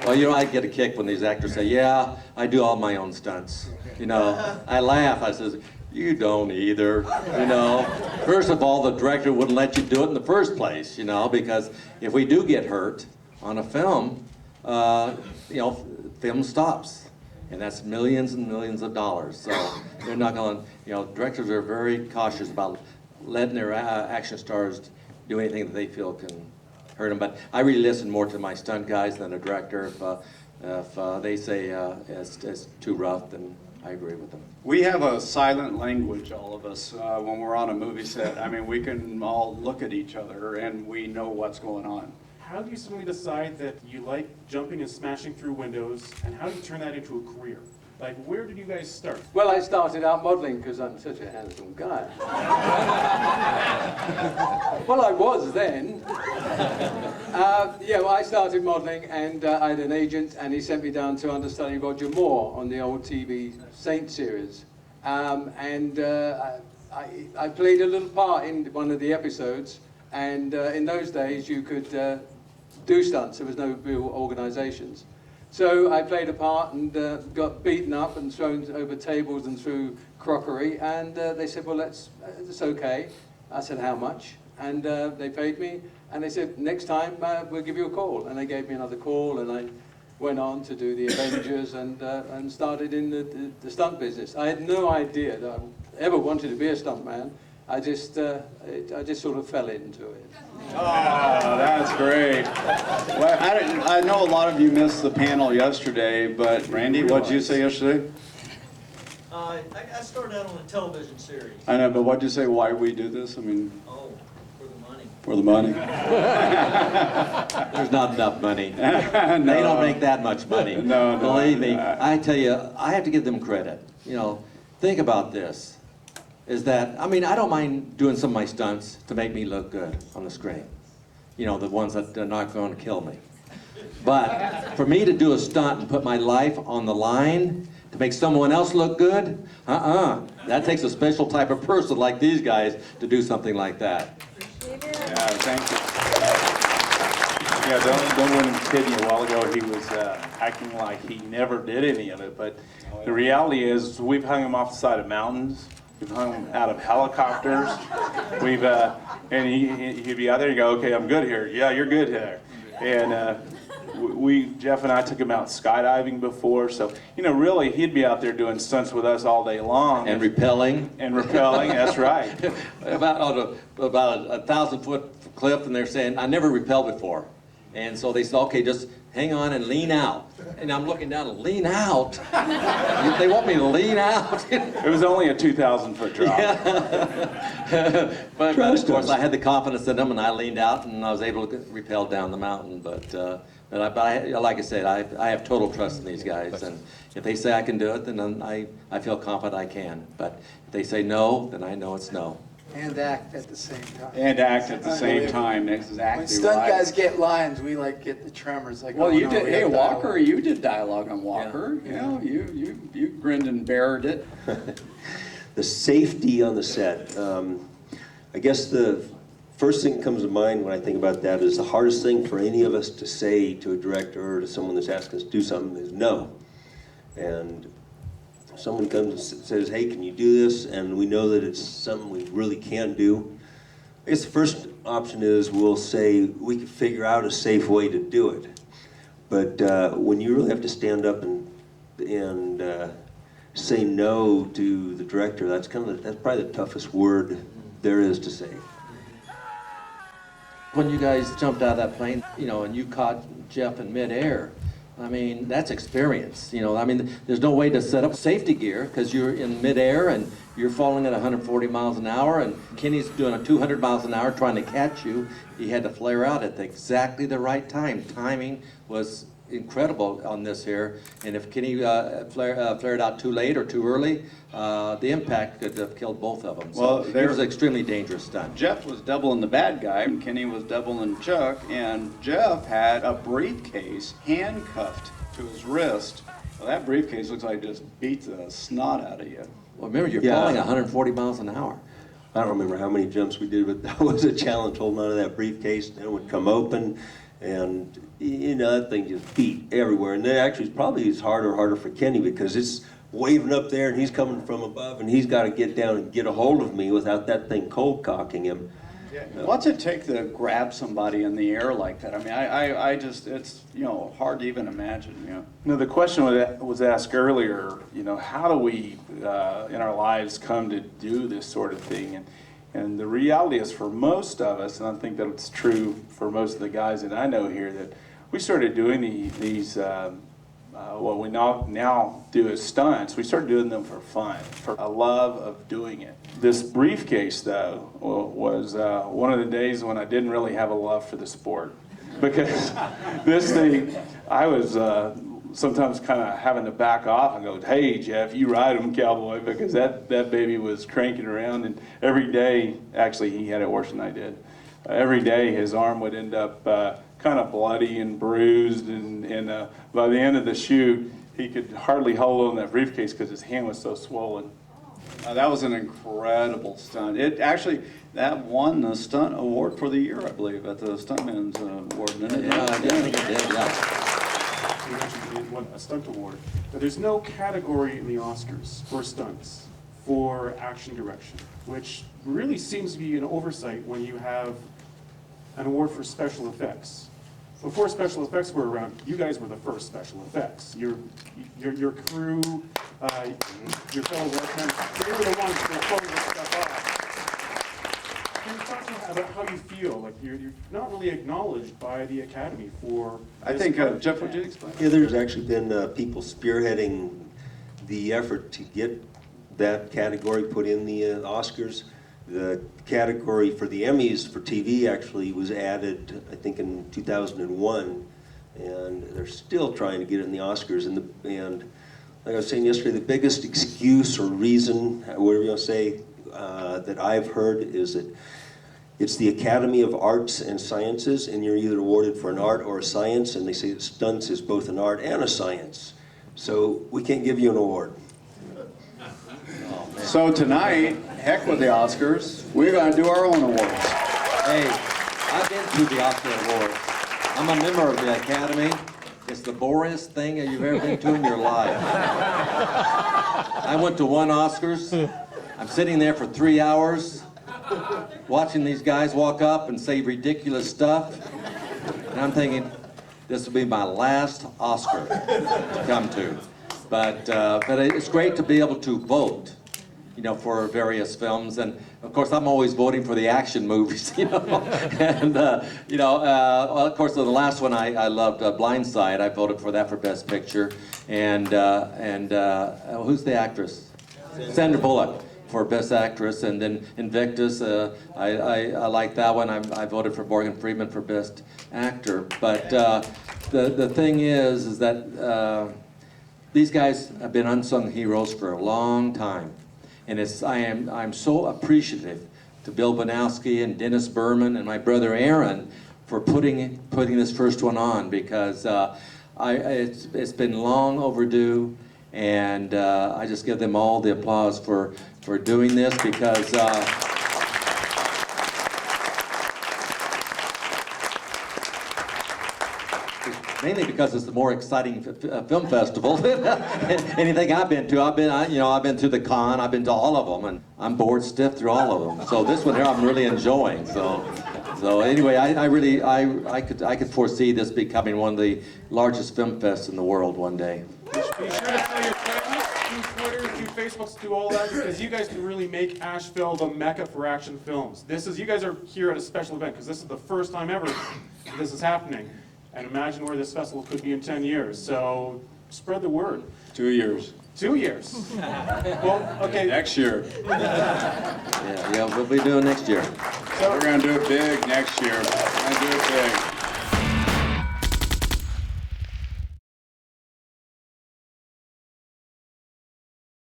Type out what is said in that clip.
Well, you know, I get a kick when these actors say, yeah, I do all my own stunts. You know, I laugh. I says, you don't either, you know. First of all, the director wouldn't let you do it in the first place, you know, because if we do get hurt on a film, you know, film stops. And that's millions and millions of dollars. So they're not going, you know, directors are very cautious about letting their action stars do anything that they feel can hurt them. But I really listen more to my stunt guys than a director. If they say it's too rough, then I agree with them. We have a silent language, all of us, when we're on a movie set. I mean, we can all look at each other and we know what's going on. How do you suddenly decide that you like jumping and smashing through windows, and how do you turn that into a career? Like, where did you guys start? Well, I started out modeling because I'm such a handsome guy. Well, I was then. Yeah, well, I started modeling, and I had an agent, and he sent me down to understudy Roger Moore on the old TV Saint series. I played a little part in one of the episodes, and in those days you could do stunts. There was no real organizations. So I played a part and got beaten up and thrown over tables and through crockery, and they said, well, it's okay. I said, how much? And they paid me, and they said, next time we'll give you a call. And they gave me another call, and I went on to do the Avengers and started in the stunt business. I had no idea that I ever wanted to be a stuntman. I just sort of fell into it. Oh, that's great. Well, I know a lot of you missed the panel yesterday, but Randy, what did you say yesterday? I started out on a television series. I know, but what did you say, why we do this? I mean... Oh, for the money. For the money. There's not enough money. No. They don't make that much money. No. Believe me, I tell you, I have to give them credit. You know, think about this. Is that, I mean, I don't mind doing some of my stunts to make me look good on the screen. You know, the ones that are not going to kill me. But for me to do a stunt and put my life on the line to make someone else look good, that takes a special type of person like these guys to do something like that. Yeah, thank you. Yeah, don't want to kid you. A while ago he was acting like he never did any of it, but the reality is we've hung him off the side of mountains. We've hung him out of helicopters. We've and he'd be out there and go, okay, I'm good here. Yeah, you're good here. And Jeff and I took him out skydiving before, so you know, really, he'd be out there doing stunts with us all day long. And rappelling. And rappelling, that's right. about a 1,000-foot cliff, and they're saying, I never rappelled before. And so they said, okay, just hang on and lean out. And I'm looking down and lean out? They want me to lean out? It was only a 2,000-foot drop. Yeah. but of course, I had the confidence in them, and I leaned out, and I was able to rappel down the mountain. But like I said, I have total trust in these guys. And if they say I can do it, then I feel confident I can. But if they say no, then I know it's no. And act at the same time. And act at the same time, that's exactly When stunt right. guys get lines, we like get the tremors. Like, Well, oh, you no, did. we Hey, have Walker, dialogue. you did dialogue on Walker. Yeah. You know, you grinned and bared it. The safety on the set. I guess the first thing that comes to mind when I think about that is the hardest thing for any of us to say to a director or to someone that's asking us to do something is no. And someone comes and says, hey, can you do this? And we know that it's something we really can't do. I guess the first option is we'll say we can figure out a safe way to do it. But when you really have to stand up and say no to the director, that's probably the toughest word there is to say. When you guys jumped out of that plane, you know, and you caught Jeff in midair, I mean, that's experience. You know, I mean, there's no way to set up safety gear because you're in midair and you're falling at 140 miles an hour, and Kinnie's doing a 200 miles an hour trying to catch you. He had to flare out at exactly the right time. Timing was incredible on this here, and if Kinnie flared out too late or too early, the impact could have killed both of them. So Well, it was an extremely dangerous stunt. Jeff was doubling the bad guy, and Kinnie was doubling Chuck, and Jeff had a briefcase handcuffed to his wrist. Well, that briefcase looks like it just beats the snot out of you. Well, remember, you're Yeah. falling 140 miles an hour. I don't remember how many jumps we did, but that was a challenge holding on to that briefcase. Then it would come open, And, you know, that thing just beat everywhere. And then actually, it's probably harder for Kinnie because it's waving up there and he's coming from above and he's got to get down and get a hold of me without that thing cold cocking him. What's it take to grab somebody in the air like that? I mean, I just, it's, you know, hard to even imagine, you know. No, the question was asked earlier, you know, how do we in our lives come to do this sort of thing? And the reality is for most of us, and I think that it's true for most of the guys that I know here, that we started doing these what we now do as stunts, we started doing them for fun, for a love of doing it. This briefcase, though, was one of the days when I didn't really have a love for the sport. Because this thing, I was sometimes kind of having to back off and go, hey, Jeff, you ride him, cowboy, because that baby was cranking around. And every day, actually, he had it worse than I did. Every day, his arm would end up kind of bloody and bruised, and by the end of the shoot, he could hardly hold on that briefcase because his hand was so swollen. That was an incredible stunt. It actually, that won the stunt award for the year, I believe, at the Stuntman's Award, didn't it? Yeah, I think it did, yeah. You mentioned it won a stunt award, but there's no category in the Oscars for stunts, for action direction, which really seems to be an oversight when you have an award for special effects. Before special effects were around, you guys were the first special effects. Your crew, your fellow workmen, they were the ones who were pulling this stuff off. Can you talk to me about how you feel? Like you're not really acknowledged by the Academy for I this think, part of Jeff, the would you explain? Yeah, there's actually been people spearheading the effort to get that category put in the Oscars. The category for the Emmys for TV actually was added, I think, in 2001, and they're still trying to get it in the Oscars. And like I was saying yesterday, the biggest excuse or reason, whatever you want to say, that I've heard is that it's the Academy of Arts and Sciences, and you're either awarded for an art or a science, and they say that stunts is both an art and a science. So we can't give you an award. So tonight, heck with the Oscars, we're going to do our own awards. Hey, I've been to the Oscar Awards. I'm a member of the Academy. It's the boringest thing you've ever been to in your life. I went to one Oscars. I'm sitting there for 3 hours, watching these guys walk up and say ridiculous stuff. And I'm thinking, this will be my last Oscar to come to. But it's great to be able to vote, you know, for various films. And of course, I'm always voting for the action movies, you know. And, you know, well, of course, the last one I loved, Blindside. I voted for that for Best Picture. And who's the actress? Sandra Bullock for Best Actress. And then Invictus, I like that one. I voted for Morgan Freeman for Best Actor. But the thing is that these guys have been unsung heroes for a long time. And I'm so appreciative to Bill Banowski and Dennis Berman and my brother Aaron for putting this first one on, because it's been long overdue, and I just give them all the applause for doing this, because mainly because it's the more exciting film festival than anything I've been to. I've been to the con. I've been to all of them, and I'm bored stiff through all of them. So this one here, I'm really enjoying. So anyway, I could foresee this becoming one of the largest film fests in the world one day. Be sure to tell your friends, do Twitter, do Facebooks, do all that, because you guys can really make Asheville the mecca for action films. You guys are here at a special event, because this is the first time ever this is happening. And imagine where this festival could be in 10 years. So spread the word. 2 years. 2 years. Well, okay. Next year. Yeah, we'll be doing next year. We're going to do it big next year. We're going to do it big.